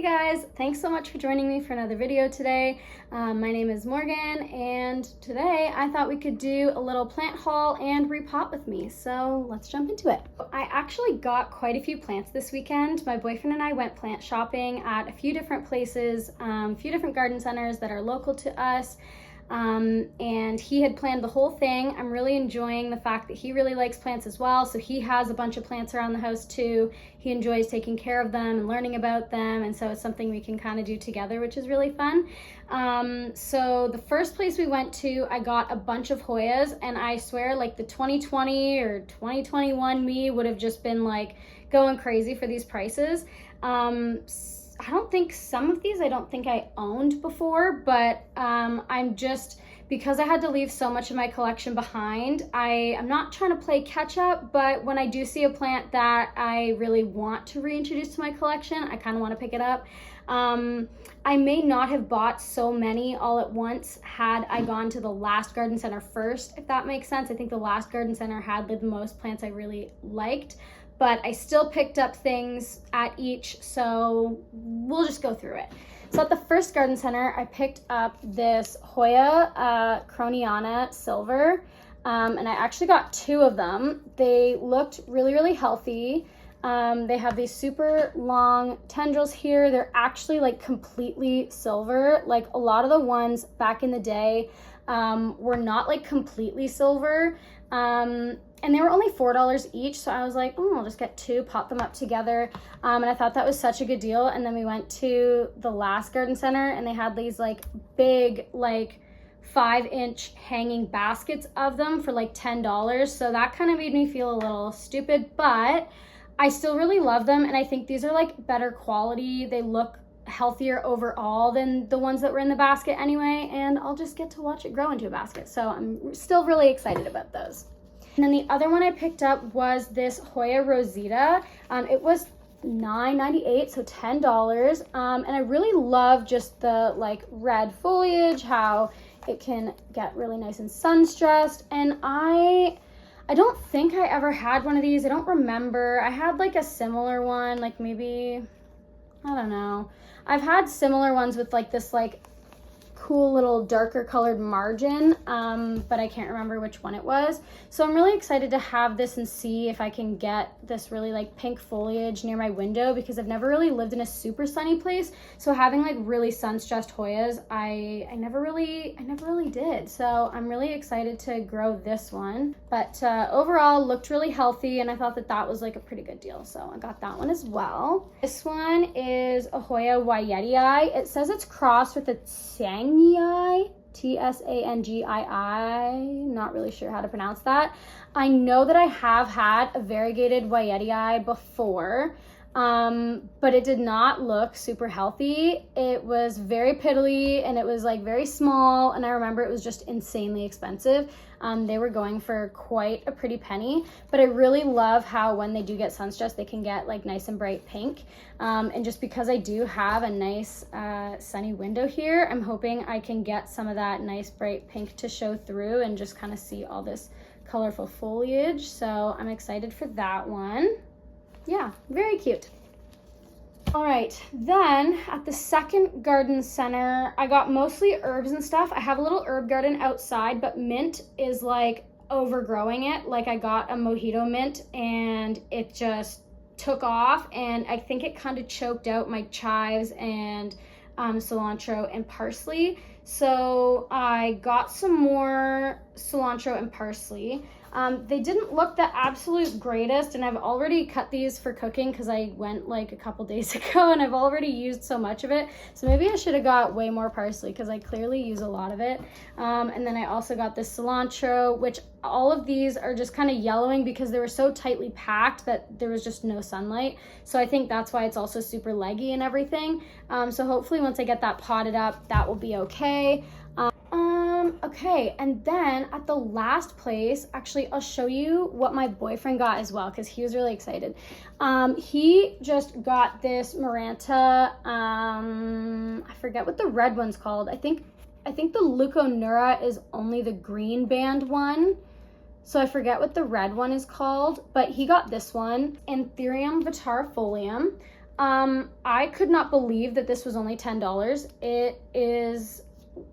Hey guys, thanks so much for joining me for another video today. My name is Morgan, and today I thought we could do a little plant haul and repot with me, so let's jump into it. I actually got quite a few plants this weekend. My boyfriend and I went plant shopping at a few different places, a few different garden centers that are local to us. And he had planned the whole thing. I'm really enjoying the fact that he really likes plants as well. So he has a bunch of plants around the house too. He enjoys taking care of them and learning about them. And so it's something we can kind of do together, which is really fun. So the first place we went to, I got a bunch of Hoyas, and I swear like the 2020 or 2021 me would have just been like going crazy for these prices. I don't think some of these I owned before, but I'm just, because I had to leave so much of my collection behind, I'm not trying to play catch up, but when I do see a plant that I really want to reintroduce to my collection, I kind of want to pick it up. I may not have bought so many all at once had I gone to the last garden center first, if that makes sense. I think the last garden center had the most plants I really liked, but I still picked up things at each, so we'll just go through it. So at the first garden center, I picked up this Hoya Croniana Silver, and I actually got two of them. They looked really, really healthy. They have these super long tendrils here. They're actually like completely silver. Like a lot of the ones back in the day were not like completely silver. And they were only $4 each, so I was like, I'll just get two, pop them up together. And I thought that was such a good deal. And then we went to the last garden center, and they had these like big, like 5-inch hanging baskets of them for like $10. So that kind of made me feel a little stupid, but I still really love them. And I think these are like better quality. They look healthier overall than the ones that were in the basket anyway. And I'll just get to watch it grow into a basket. So I'm still really excited about those. And then the other one I picked up was this Hoya Rosita. It was $9.98, so $10. And I really love just the like red foliage, how it can get really nice and sun stressed. And I don't think I ever had one of these. I don't remember. I had like a similar one, like maybe, I don't know. I've had similar ones with like this like cool little darker colored margin, but I can't remember which one it was. So I'm really excited to have this and see if I can get this really like pink foliage near my window, because I've never really lived in a super sunny place. So having like really sun-stressed Hoyas, I never really did. So I'm really excited to grow this one. But overall looked really healthy, and I thought that was like a pretty good deal. So I got that one as well. This one is a Hoya Wyetii. It says it's crossed with a Tsangii, Tsangii. Not really sure how to pronounce that. I know that I have had a variegated Wyetii before, but it did not look super healthy. It was very piddly, and it was like very small, and I remember it was just insanely expensive. They were going for quite a pretty penny, but I really love how when they do get sun stressed, they can get like nice and bright pink. And just because I do have a nice sunny window here, I'm hoping I can get some of that nice bright pink to show through and just kind of see all this colorful foliage. So I'm excited for that one. Yeah, very cute. All right, then at the second garden center, I got mostly herbs and stuff. I have a little herb garden outside, but mint is like overgrowing it. Like I got a mojito mint and it just took off, and I think it kind of choked out my chives and cilantro and parsley. So I got some more cilantro and parsley. They didn't look the absolute greatest, and I've already cut these for cooking because I went like a couple days ago and I've already used so much of it. So maybe I should have got way more parsley because I clearly use a lot of it. And then I also got this cilantro, which all of these are just kind of yellowing because they were so tightly packed that there was just no sunlight. So I think that's why it's also super leggy and everything. So hopefully once I get that potted up, that will be okay. Okay, and then at the last place, actually, I'll show you what my boyfriend got as well, because he was really excited. He just got this Maranta, I forget what the red one's called. I think the Leuconura is only the green band one. So I forget what the red one is called, but he got this one, Anthurium vitarifolium. I could not believe that this was only $10.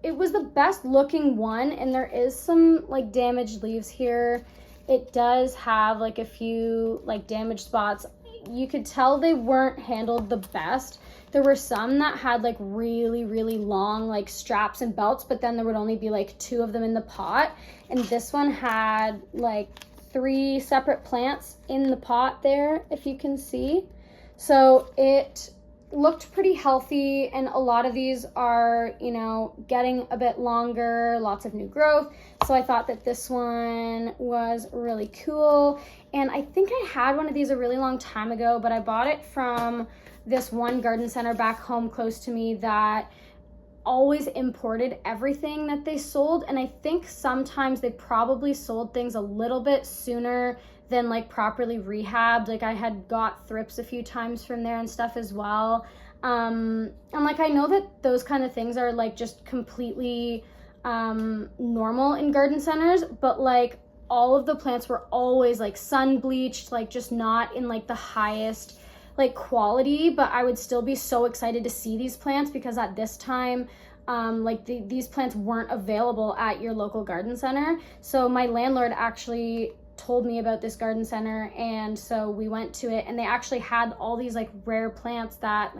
It was the best looking one, and there is some like damaged leaves here. It does have like a few like damaged spots. You could tell they weren't handled the best. There were some that had like really, really long like straps and belts, but then there would only be like 2 of them in the pot. And this one had like 3 separate plants in the pot there, if you can see. So it looked pretty healthy, and a lot of these are, you know, getting a bit longer, lots of new growth. So I thought that this one was really cool. And I think I had one of these a really long time ago, but I bought it from this one garden center back home close to me that always imported everything that they sold. And I think sometimes they probably sold things a little bit sooner than like properly rehabbed. Like I had got thrips a few times from there and stuff as well. And like I know that those kind of things are like just completely normal in garden centers, but like all of the plants were always like sun bleached, like just not in like the highest like quality. But I would still be so excited to see these plants because at this time these plants weren't available at your local garden center. So my landlord actually told me about this garden center, and so we went to it, and they actually had all these like rare plants that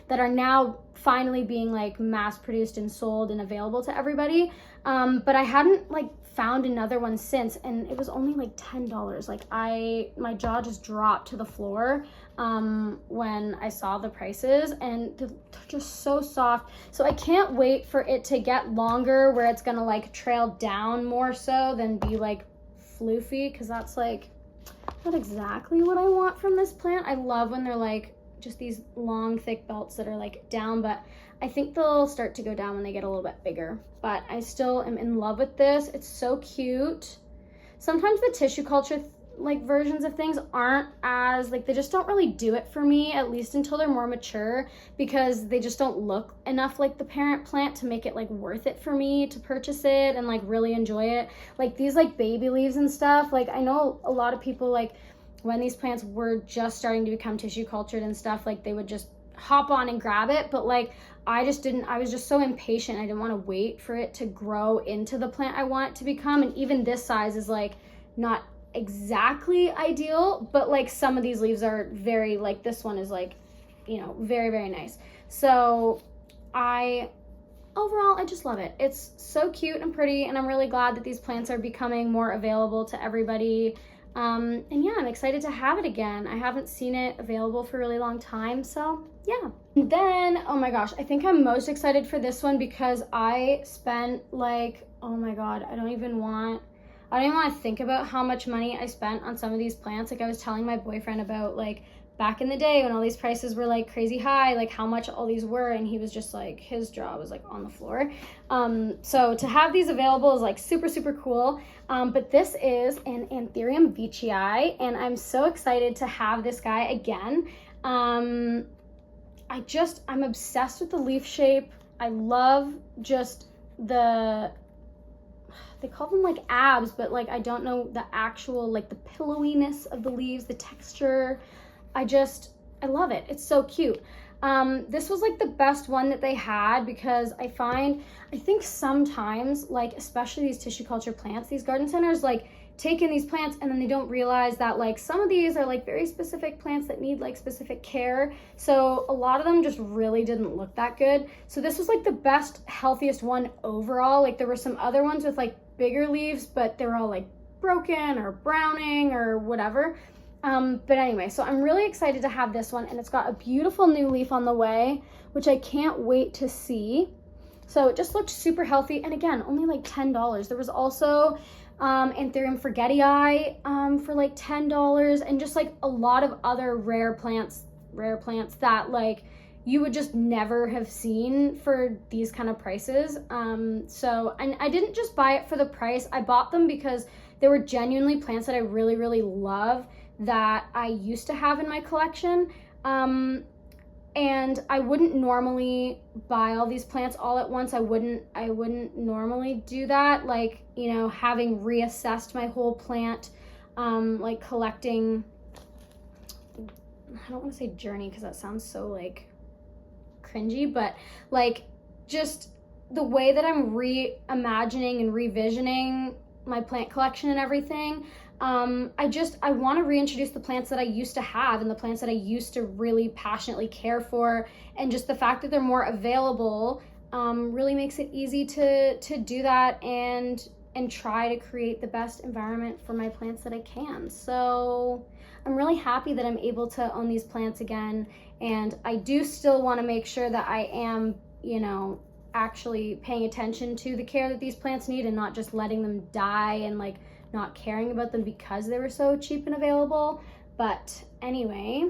are now finally being like mass produced and sold and available to everybody. But I hadn't like found another one since, and it was only like $10. Like my jaw just dropped to the floor when I saw the prices, and they're just so soft. So I can't wait for it to get longer where it's gonna like trail down more so than be like floofy, because that's like not exactly what I want from this plant. I love when they're like just these long thick belts that are like down, but I think they'll start to go down when they get a little bit bigger. But I still am in love with this. It's so cute. Sometimes the tissue culture like versions of things aren't as like, they just don't really do it for me, at least until they're more mature, because they just don't look enough like the parent plant to make it like worth it for me to purchase it and like really enjoy it. Like these like baby leaves and stuff, like I know a lot of people, like when these plants were just starting to become tissue cultured and stuff, like they would just hop on and grab it. But like I was just so impatient. I didn't want to wait for it to grow into the plant I want it to become. And even this size is like not exactly ideal, but like some of these leaves are very, like this one is like, you know, very, very nice. So overall I just love it. It's so cute and pretty, and I'm really glad that these plants are becoming more available to everybody. And yeah, I'm excited to have it again. I haven't seen it available for a really long time, so yeah. And then, oh my gosh, I think I'm most excited for this one because I spent like, oh my god, I don't even want to think about how much money I spent on some of these plants. Like I was telling my boyfriend about like back in the day when all these prices were like crazy high, like how much all these were, and he was just like, his jaw was like on the floor. So to have these available is like super, super cool. But this is an Anthurium veitchii, and I'm so excited to have this guy again. I'm obsessed with the leaf shape. I love just they call them like abs, but like I don't know the actual like the pillowiness of the leaves, the texture. I love it. It's so cute. This was like the best one that they had because I think sometimes, like especially these tissue culture plants, these garden centers like take in these plants and then they don't realize that like some of these are like very specific plants that need like specific care. So a lot of them just really didn't look that good. So this was like the best, healthiest one overall. Like there were some other ones with like bigger leaves, but they were all like broken or browning or whatever. But anyway, so I'm really excited to have this one, and it's got a beautiful new leaf on the way, which I can't wait to see. So it just looked super healthy, and again, only like $10. There was also Anthurium forgetii for like $10, and just like a lot of other rare plants that like you would just never have seen for these kind of prices. So, and I didn't just buy it for the price. I bought them because they were genuinely plants that I really, really love that I used to have in my collection. And I wouldn't normally buy all these plants all at once. I wouldn't normally do that. Like, you know, having reassessed my whole plant, like collecting I don't want to say journey because that sounds so like cringy, but like just the way that I'm reimagining and revisioning my plant collection and everything. I want to reintroduce the plants that I used to have and the plants that I used to really passionately care for, and just the fact that they're more available really makes it easy to do that and try to create the best environment for my plants that I can. So I'm really happy that I'm able to own these plants again, and I do still want to make sure that I am, you know, actually paying attention to the care that these plants need and not just letting them die and like not caring about them because they were so cheap and available. But anyway,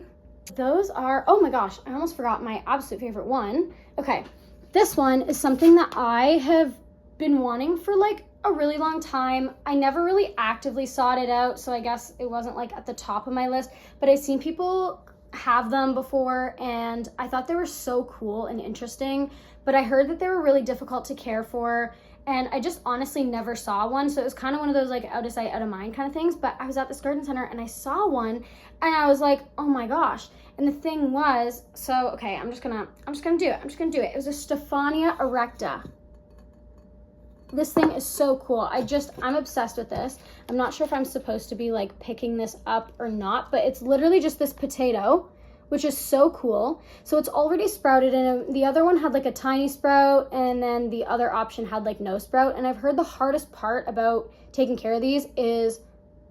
those are, oh my gosh, I almost forgot my absolute favorite one. Okay, this one is something that I have been wanting for like a really long time. I never really actively sought it out, so I guess it wasn't like at the top of my list, but I've seen people have them before and I thought they were so cool and interesting, but I heard that they were really difficult to care for, and I just honestly never saw one. So it was kind of one of those like out of sight, out of mind kind of things. But I was at this garden center and I saw one and I was like, oh my gosh. And the thing was, so, okay, I'm just gonna do it. It was a Stephania erecta. This thing is so cool. I'm obsessed with this. I'm not sure if I'm supposed to be like picking this up or not, but it's literally just this potato, which is so cool. So it's already sprouted, and the other one had like a tiny sprout, and then the other option had like no sprout. And I've heard the hardest part about taking care of these is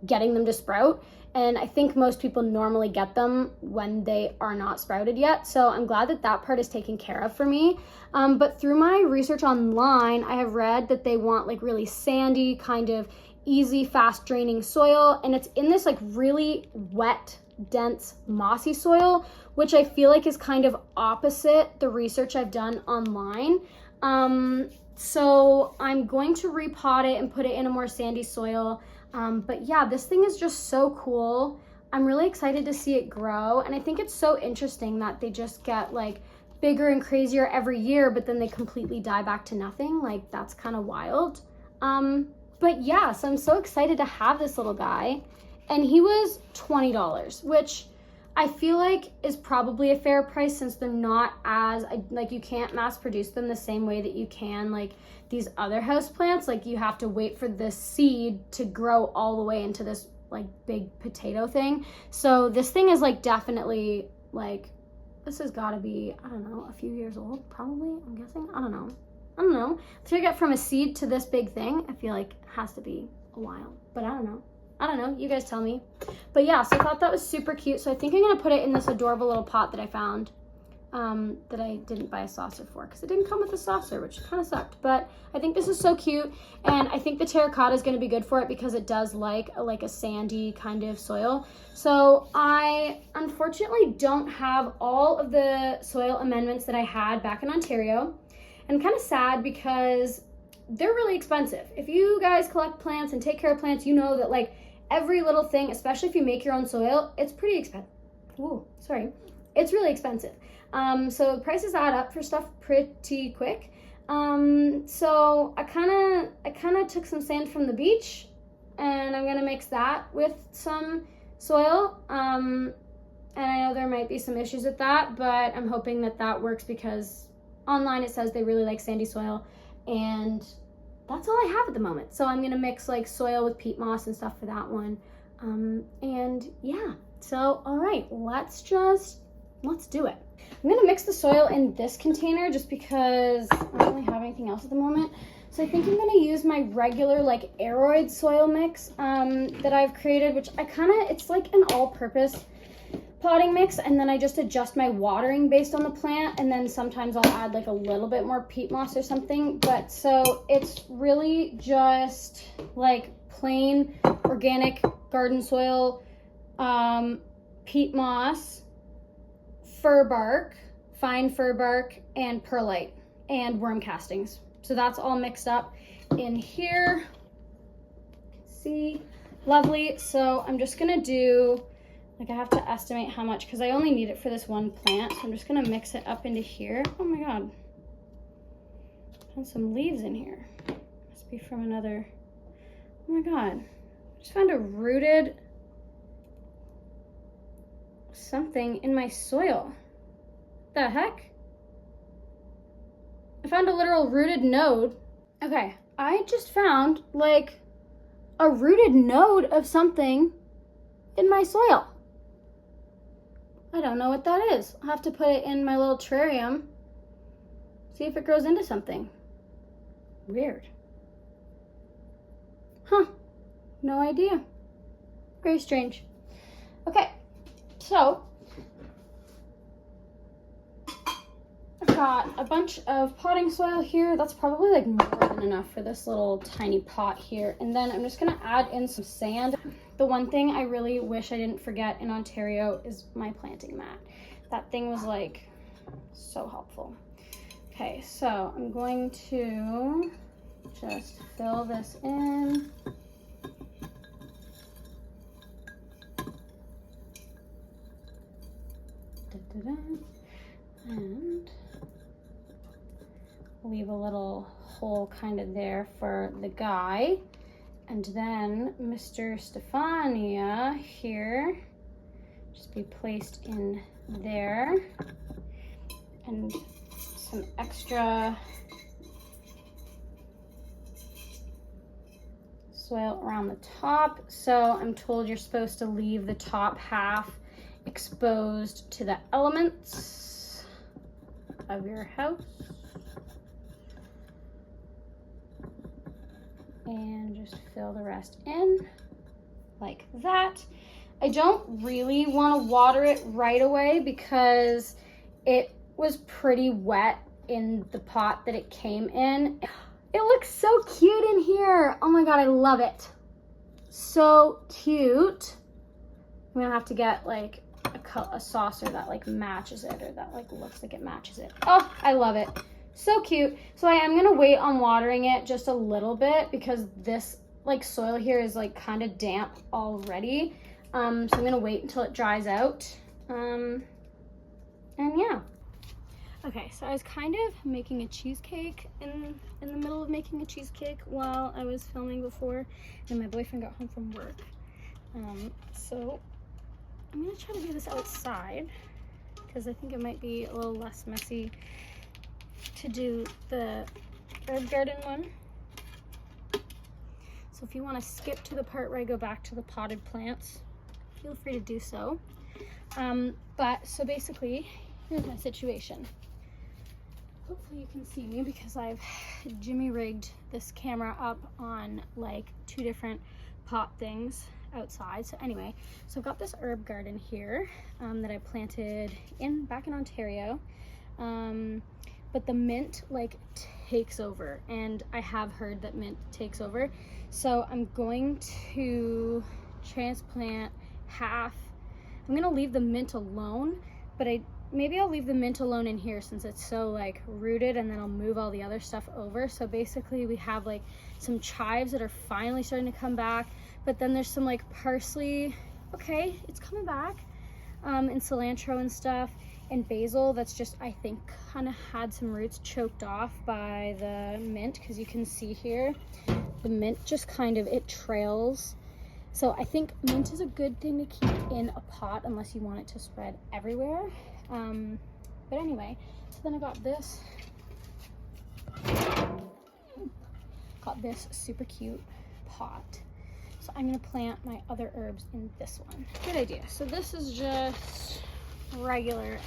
getting them to sprout. And I think most people normally get them when they are not sprouted yet. So I'm glad that that part is taken care of for me. But through my research online, I have read that they want like really sandy, kind of easy, fast draining soil. And it's in this like really wet, dense, mossy soil, which I feel like is kind of opposite the research I've done online. So I'm going to repot it and put it in a more sandy soil. But yeah, this thing is just so cool. I'm really excited to see it grow. And I think it's so interesting that they just get like bigger and crazier every year, but then they completely die back to nothing. Like, that's kind of wild. But yeah, so I'm so excited to have this little guy. And he was $20, which I feel like is probably a fair price since they're not as, like, you can't mass produce them the same way that you can like these other house plants. Like, you have to wait for the seed to grow all the way into this like big potato thing. So this thing is like definitely like, this has got to be, I don't know, a few years old probably, I'm guessing. I don't know. To get from a seed to this big thing, I feel like it has to be a while, but I don't know, you guys tell me. But yeah, so I thought that was super cute. So I think I'm gonna put it in this adorable little pot that I found, that I didn't buy a saucer for because it didn't come with a saucer, which kind of sucked. But I think this is so cute, and I think the terracotta is gonna be good for it because it does like a sandy kind of soil. So I unfortunately don't have all of the soil amendments that I had back in Ontario. And I'm kind of sad because they're really expensive. If you guys collect plants and take care of plants, you know that like every little thing, especially if you make your own soil, it's pretty expensive. It's really expensive. So prices add up for stuff pretty quick. So I kind of took some sand from the beach, and I'm gonna mix that with some soil. And I know there might be some issues with that, but I'm hoping that that works because online it says they really like sandy soil, and that's all I have at the moment. So I'm gonna mix like soil with peat moss and stuff for that one. And yeah, so all right, let's do it. I'm gonna mix the soil in this container just because I don't really have anything else at the moment. So I think I'm gonna use my regular like aeroid soil mix that I've created, which it's like an all-purpose potting mix, and then I just adjust my watering based on the plant, and then sometimes I'll add like a little bit more peat moss or something. But so it's really just like plain organic garden soil, peat moss, fir bark, fine fir bark, and perlite, and worm castings. So that's all mixed up in here. See, lovely. So I'm just gonna do, like, I have to estimate how much because I only need it for this one plant. So I'm just gonna mix it up into here. Oh my God, found some leaves in here. Must be from another, oh my God, I just found a rooted something in my soil. The heck? I found a literal rooted node. Okay, I just found like a rooted node of something in my soil. I don't know what that is. I'll have to put it in my little terrarium. See if it grows into something. Weird. Huh, no idea. Very strange. Okay, so I've got a bunch of potting soil here. That's probably like more than enough for this little tiny pot here. And then I'm just gonna add in some sand. The one thing I really wish I didn't forget in Ontario is my planting mat. That thing was like so helpful. Okay, so I'm going to just fill this in. And leave a little hole kind of there for the guy. And then Mr. Stefania here, just be placed in there. And some extra soil around the top. So I'm told you're supposed to leave the top half exposed to the elements of your house. And just fill the rest in like that. I don't really want to water it right away because it was pretty wet in the pot that it came in. It looks so cute in here. Oh my God, I love it. So cute. I'm gonna have to get like a saucer that like matches it, or that like looks like it matches it. Oh, I love it. So cute. So I am gonna wait on watering it just a little bit because this like soil here is like kind of damp already. So I'm gonna wait until it dries out. And yeah. Okay, so I was kind of making a cheesecake in the middle of making a cheesecake while I was filming before, and my boyfriend got home from work. So I'm gonna try to do this outside because I think it might be a little less messy to do the herb garden one. So if you want to skip to the part where I go back to the potted plants, feel free to do so. But so basically, here's my situation. Hopefully you can see me because I've Jimmy rigged this camera up on like 2 different pot things outside. So anyway, so I've got this herb garden here that I planted back in Ontario. But the mint like takes over, and I have heard that mint takes over. So I'm going to transplant half. I'm gonna leave the mint alone, but maybe I'll leave the mint alone in here since it's so like rooted, and then I'll move all the other stuff over. So basically we have like some chives that are finally starting to come back, but then there's some like parsley, okay, it's coming back, and cilantro and stuff, and basil that's just, I think, kind of had some roots choked off by the mint, because you can see here the mint just kind of, it trails. So I think mint is a good thing to keep in a pot unless you want it to spread everywhere. But anyway, so then I got this super cute pot. So I'm gonna plant my other herbs in this one. Good idea. So this is just regular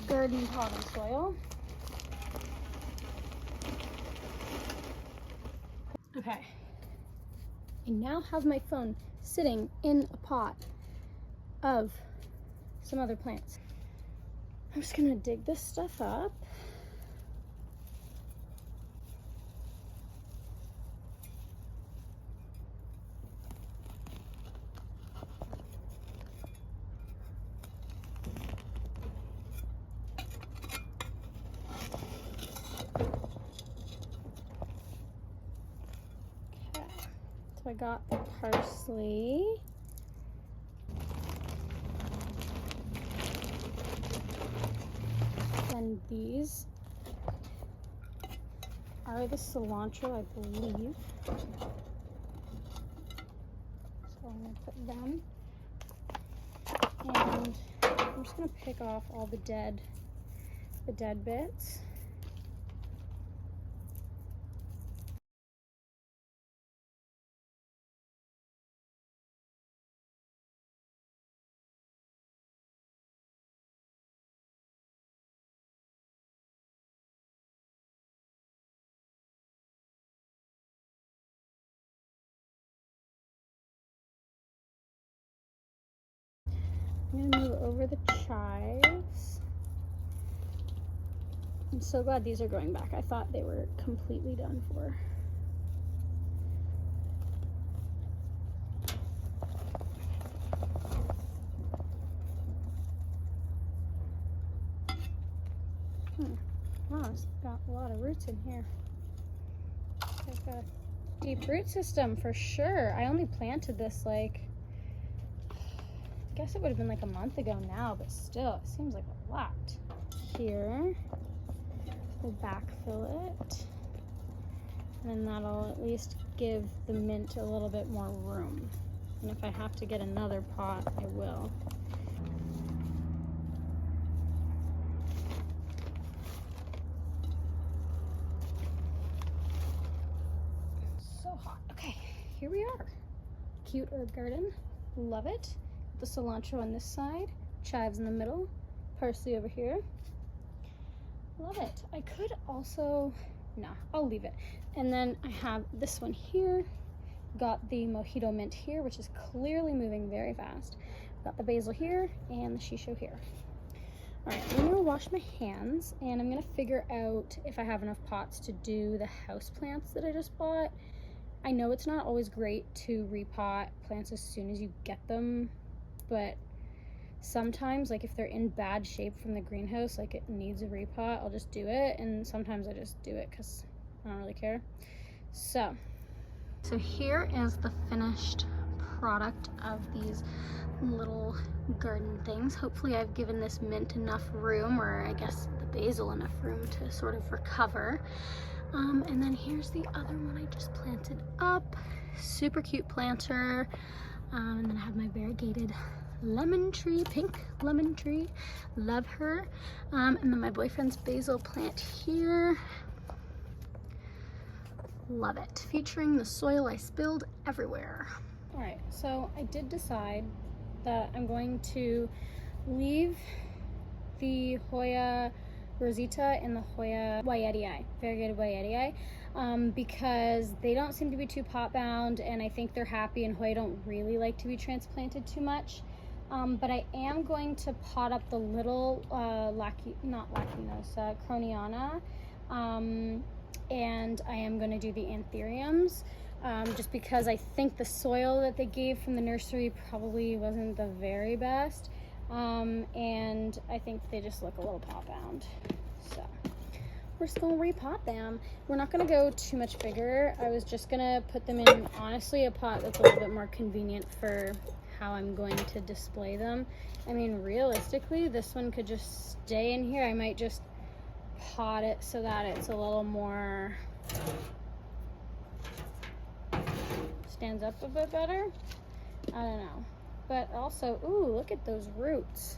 garden potting soil. Okay. I now have my phone sitting in a pot of some other plants. I'm just gonna dig this stuff up. Okay, so I got the parsley. And these are the cilantro, I believe. So I'm gonna put them And I'm just gonna pick off all the dead bits. I'm gonna move over the chives. I'm so glad these are going back. I thought they were completely done for. Wow, it's got a lot of roots in here. It's got a deep root system for sure. I only planted this like, I guess it would have been like a month ago now, but still, it seems like a lot. Here, we'll backfill it, and then that'll at least give the mint a little bit more room. And if I have to get another pot, I will. So hot. Okay, here we are. Cute herb garden. Love it. The cilantro on this side, chives in the middle, parsley over here. Love it. I could also, no, I'll leave it. And then I have this one here. Got the mojito mint here, which is clearly moving very fast. Got the basil here and the shisho here. All right, I'm gonna wash my hands and I'm gonna figure out if I have enough pots to do the house plants that I just bought. I know it's not always great to repot plants as soon as you get them, but sometimes, like if they're in bad shape from the greenhouse, like it needs a repot, I'll just do it. And sometimes I just do it because I don't really care. So here is the finished product of these little garden things. Hopefully I've given this mint enough room, or I guess the basil enough room to sort of recover. And then here's the other one I just planted up. Super cute planter. And then I have my variegated lemon tree, pink lemon tree. Love her. And then my boyfriend's basil plant here. Love it. Featuring the soil I spilled everywhere. All right, so I did decide that I'm going to leave the Hoya Rosita and the Hoya Wyetii, variegated Wyetii, because they don't seem to be too pot bound, and I think they're happy, and Hoya don't really like to be transplanted too much. But I am going to pot up the little Croniana, and I am going to do the anthuriums, just because I think the soil that they gave from the nursery probably wasn't the very best. And I think they just look a little pot bound. So we're just gonna repot them. We're not gonna go too much bigger. I was just gonna put them in, honestly, a pot that's a little bit more convenient for how I'm going to display them. I mean, realistically, this one could just stay in here. I might just pot it so that it's a little more, stands up a bit better. I don't know. But also, ooh, look at those roots.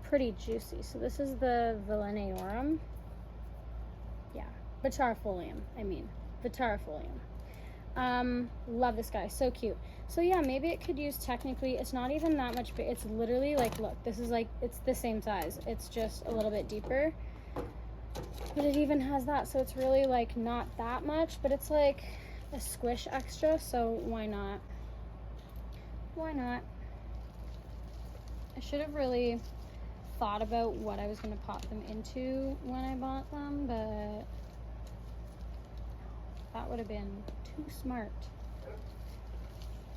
Pretty juicy. So this is the Villeneorum. Yeah, Vitarifolium. Vitarifolium. Love this guy. So cute. So yeah, maybe it could use, technically, it's not even that much big. It's literally like, look, this is like, it's the same size. It's just a little bit deeper. But it even has that. So it's really like not that much, but it's like a squish extra. So why not? Why not? I should have really thought about what I was going to pop them into when I bought them, but that would have been too smart.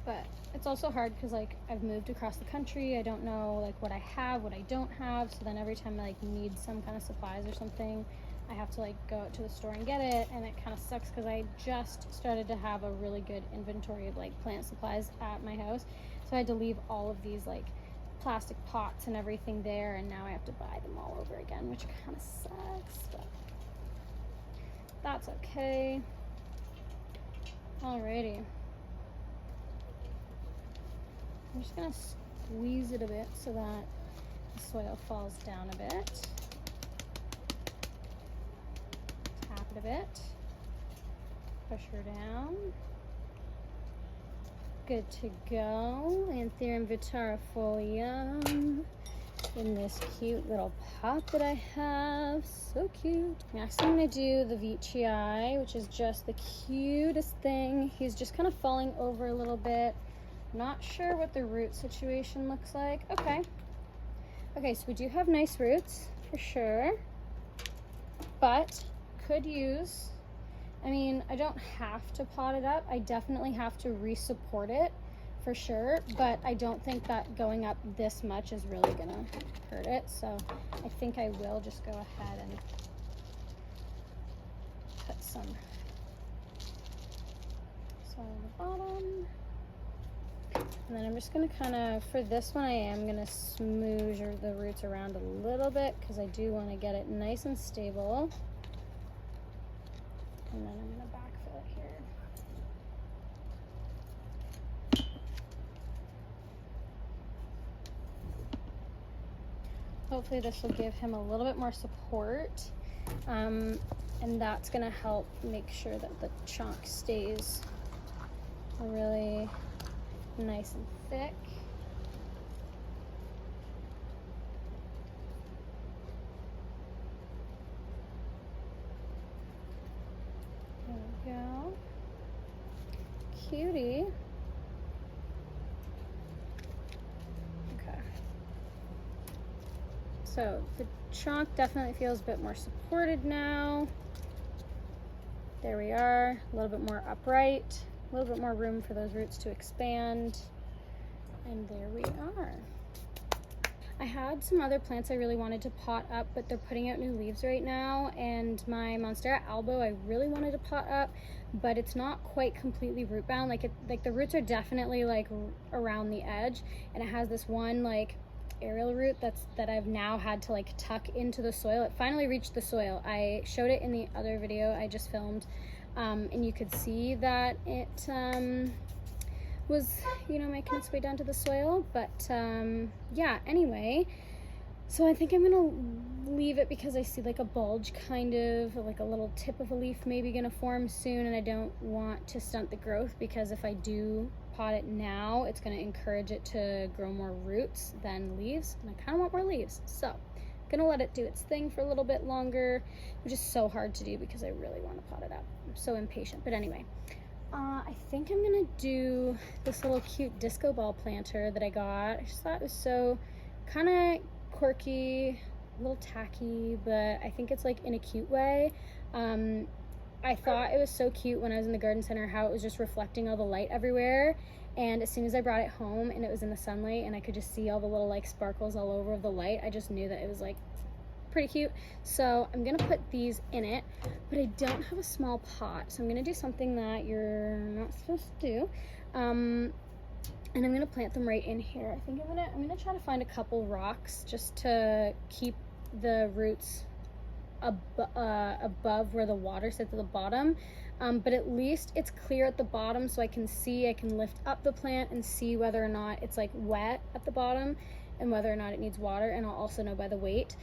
But it's also hard because, like, I've moved across the country. I don't know, like, what I have, what I don't have. So then every time I, like, need some kind of supplies or something, I have to, like, go out to the store and get it. And it kind of sucks because I just started to have a really good inventory of, like, plant supplies at my house. So I had to leave all of these, like, plastic pots and everything there, and now I have to buy them all over again, which kind of sucks, but that's okay. Alrighty. I'm just gonna squeeze it a bit so that the soil falls down a bit. Tap it a bit. Push her down. Good to go. Anthurium vitarifolium in this cute little pot that I have. So cute. Next I'm going to do the Veitchii, which is just the cutest thing. He's just kind of falling over a little bit. Not sure what the root situation looks like. Okay, so we do have nice roots for sure, but could use, I mean, I don't have to pot it up. I definitely have to re-support it for sure, but I don't think that going up this much is really gonna hurt it. So I think I will just go ahead and put some soil on the bottom. And then I'm just gonna kind of, for this one, I am gonna smoosh the roots around a little bit because I do want to get it nice and stable. And then I'm gonna backfill it here. Hopefully this will give him a little bit more support. And that's gonna help make sure that the chunk stays really nice and thick. There we go. Cutie. Okay. So the chunk definitely feels a bit more supported now. There we are, a little bit more upright. A little bit more room for those roots to expand. And there we are. I had some other plants I really wanted to pot up, but they're putting out new leaves right now. And my Monstera albo, I really wanted to pot up, but it's not quite completely root bound. Like the roots are definitely like around the edge, and it has this one like aerial root that I've now had to like tuck into the soil. It finally reached the soil. I showed it in the other video I just filmed. And you could see that it was, you know, making its way down to the soil. But yeah, anyway, so I think I'm gonna leave it because I see like a bulge, kind of like a little tip of a leaf maybe gonna form soon, and I don't want to stunt the growth, because if I do pot it now, it's gonna encourage it to grow more roots than leaves, and I kind of want more leaves. So gonna let it do its thing for a little bit longer, which is so hard to do because I really want to pot it up. I'm so impatient. But anyway, I think I'm gonna do this little cute disco ball planter that I got. I just thought it was so kind of quirky, a little tacky, but I think it's like in a cute way. I thought it was so cute when I was in the garden center, how it was just reflecting all the light everywhere. And as soon as I brought it home and it was in the sunlight and I could just see all the little like sparkles all over of the light, I just knew that it was like pretty cute. So I'm gonna put these in it, but I don't have a small pot, so I'm gonna do something that you're not supposed to do. And I'm gonna plant them right in here. I think I'm gonna try to find a couple rocks just to keep the roots above where the water sits at the bottom, but at least it's clear at the bottom, so I can lift up the plant and see whether or not it's like wet at the bottom and whether or not it needs water, and I'll also know by the weight.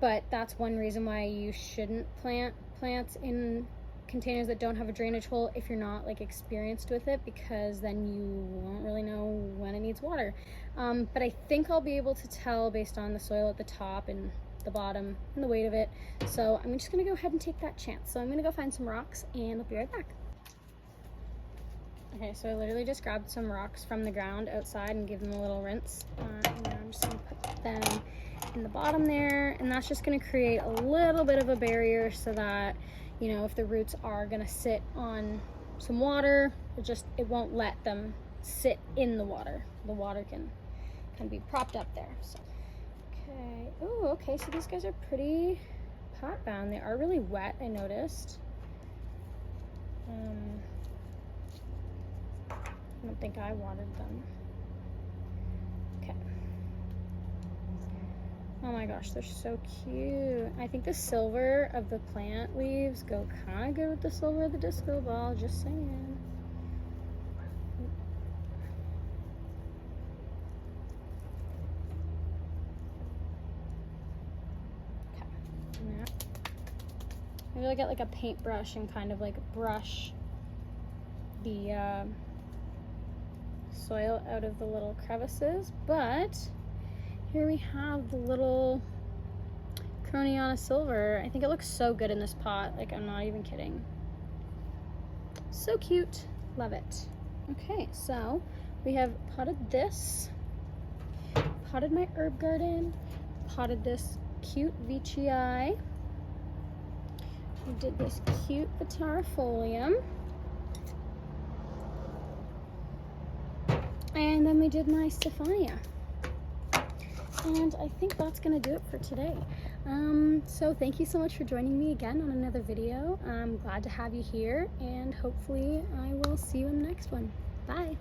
But that's one reason why you shouldn't plant plants in containers that don't have a drainage hole if you're not like experienced with it, because then you won't really know when it needs water. But I think I'll be able to tell based on the soil at the top and the bottom and the weight of it. So I'm just gonna go ahead and take that chance. So I'm gonna go find some rocks and I'll be right back. Okay, so I literally just grabbed some rocks from the ground outside and give them a little rinse. And I'm just gonna put them in the bottom there, and that's just gonna create a little bit of a barrier so that, you know, if the roots are gonna sit on some water, it won't let them sit in the water. The water can be propped up there. So okay. Oh, okay, so these guys are pretty pot bound. They are really wet, I noticed. I don't think I watered them. Okay. Oh my gosh, they're so cute. I think the silver of the plant leaves go kind of good with the silver of the disco ball, just saying. Maybe I'll get like a paintbrush and kind of like brush the soil out of the little crevices. But here we have the little Croniana silver. I think it looks so good in this pot. Like, I'm not even kidding. So cute. Love it. Okay, so we have potted this, potted my herb garden, potted this cute veitchii. We did this cute Vitarifolium. And then we did my Stephania. And I think that's gonna do it for today. So thank you so much for joining me again on another video. I'm glad to have you here, and hopefully I will see you in the next one. Bye.